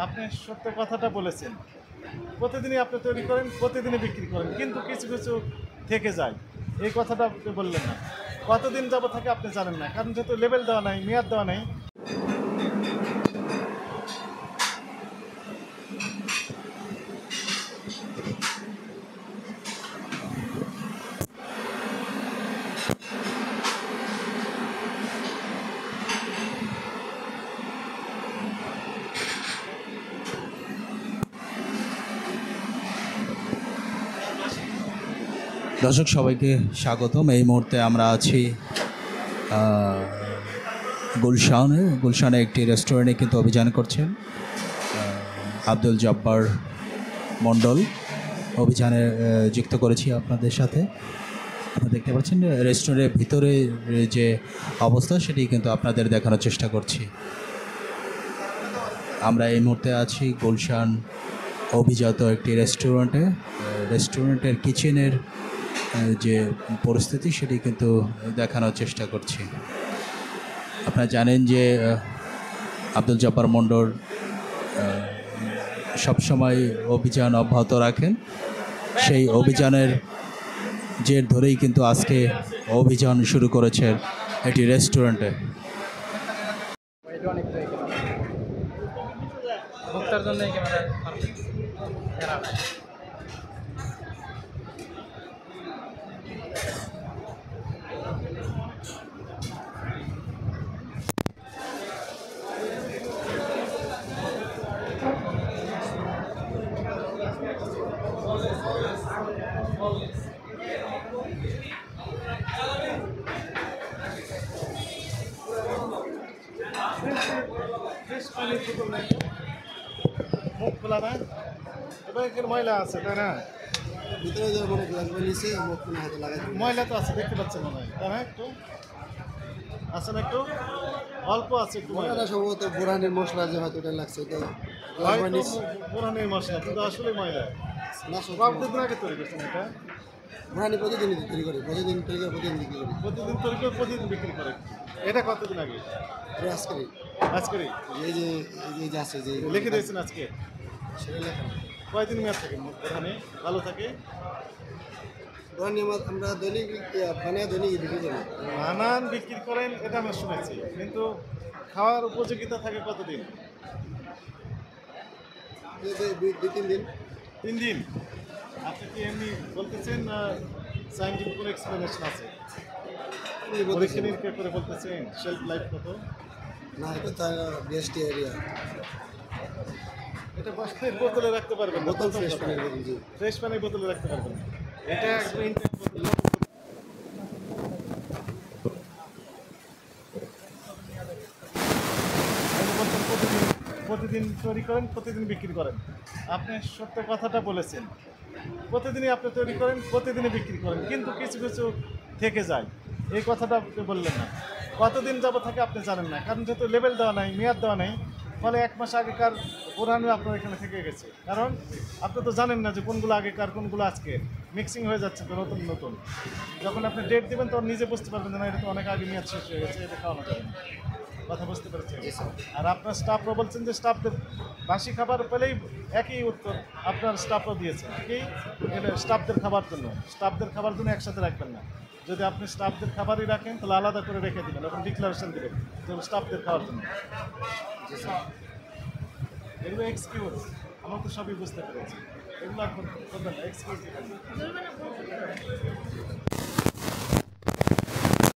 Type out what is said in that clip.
আপনি সত্য কথাটা বলেছেন। প্রতিদিনই আপনি তৈরি করেন, প্রতিদিনই বিক্রি করেন, কিন্তু কিছু কিছু থেকে যায়। এই কথাটা আপনি বললেন না। কতদিন যাবত থাকে আপনি জানেন না, কারণ যেহেতু লেবেল দেওয়া নাই, মেয়াদ দেওয়া নাই। দর্শক সবাইকে স্বাগতম। এই মুহূর্তে আমরা আছি গুলশানে একটি রেস্টুরেন্টে কিন্তু অভিযান করছেন আব্দুল জব্বার মণ্ডল। অভিযানে যুক্ত করেছি আপনাদের সাথে। আপনারা দেখতে পাচ্ছেন রেস্টুরেন্টের ভিতরে যে অবস্থা সেটি কিন্তু আপনাদের দেখানোর চেষ্টা করছি। আমরা এই মুহূর্তে আছি গুলশান অভিজাত একটি রেস্টুরেন্টের কিচেনের যে পরিস্থিতি সেটি কিন্তু দেখানোর চেষ্টা করছি। আপনারা জানেন যে আব্দুল জব্বার মণ্ডল সবসময় অভিযান অব্যাহত রাখেন। সেই অভিযানের জের ধরেই কিন্তু আজকে অভিযান শুরু করেছেন একটি রেস্টুরেন্টে। ভোক্তার জন্য এই ক্যামেরা মুখ খোলা না, এবার এখানে ময়লা আছে, তাই না? ভিতরে যে মানে গ্লাস বানিয়েছে মুখ কোনো হাতে লাগাই ময়লা তো আছে, দেখতে পাচ্ছেন মনে হয়, তাই না? একটু আছে না, একটু অল্প আছে, একটু ময়লা। ময়লা সম্ভবত বোরহানের মশলা যে হয়তো ওটা লাগছে তো গ্লাস হয়তো বানিয়েছে পুরানোই মশলা, কিন্তু আসলে ময়লা। না কতদিন আগে তৈরি করছেন এটা? বোরহানি প্রতিদিন তৈরি করে প্রতিদিন তৈরি করে প্রতিদিন বিক্রি করে প্রতিদিন তৈরি করে প্রতিদিন বিক্রি করে। এটা কতদিন আগে? এটা আজকেরই আজকেরই এই যে আছে যে লিখে দিয়েছেন আজকে? সেটা লেখা না। কয়দিন মেয়াদ থাকে ওখানে? ভালো থাকে? বোরহানি আমরা দৈনিক বানিয়ে দৈনিক বিক্রি করি। নানান বিক্রি করেন, এটা আমি শুনেছি, কিন্তু খাওয়ার উপযোগিতা থাকে কতদিন? দুই তিন দিন 3 দিন। আপনি কি এমনি বলতেছেন না সায়েন্টিফিক কোনো এক্সপ্লেনেশন আছে? পরীক্ষা নিরীক্ষা করে বলতেছেন শেলফ লাইফ কত? না এটা তার বিএসটি এরিয়া এটা পানির বোতলে রাখতে পারবেন না, বোতল ফ্রেশ পানির বোতল জি ফ্রেশ পানির বোতলে রাখতে পারবেন না। এটা একদম ইনটেক বোতল। প্রতিদিন তৈরি করেন, প্রতিদিন বিক্রি করেন। আপনি সত্য কথাটা বলেছেন। প্রতিদিনই আপনি তৈরি করেন, প্রতিদিনই বিক্রি করেন, কিন্তু কিছু কিছু থেকে যায়। এই কথাটা আপনি বললেন না। কতদিন যাবত থাকে আপনি জানেন না, কারণ যেহেতু লেবেল দেওয়া নাই, মেয়াদ দেওয়া নাই, ফলে 1 মাস আগেকার পুরানো আপনার এখানে থেকে গেছে। কারণ আপনি তো জানেন না যে কোনগুলো আগেকার কোনগুলো আজকে মিক্সিং হয়ে যাচ্ছে, তো নতুন নতুন। যখন আপনি ডেট দেবেন তখন নিজে বুঝতে পারবেন যে না, এটা তো অনেক আগে মেয়াদ শেষ হয়ে গেছে, এটা খাওয়ানো যাবে না। কথা বুঝতে পেরেছেন? আর আপনার স্টাফরা বলছেন যে স্টাফদের বাসি খাবার পেলেই একই উত্তর আপনার স্টাফরা দিয়েছেন কি, এটা স্টাফদের খাবার জন্য। স্টাফদের খাবার জন্য একসাথে রাখবেন না। যদি আপনি স্টাফদের খাবারই রাখেন তাহলে আলাদা করে রেখে দেবেন, এখন ডিক্লারেশন দেবেন যে স্টাফদের খাওয়ার জন্য। এগুলো এক্সকিউজ, আমরা তো সবই বুঝতে পেরেছি। এগুলো আর করবেন না, এক্সকিউজ দিবেন।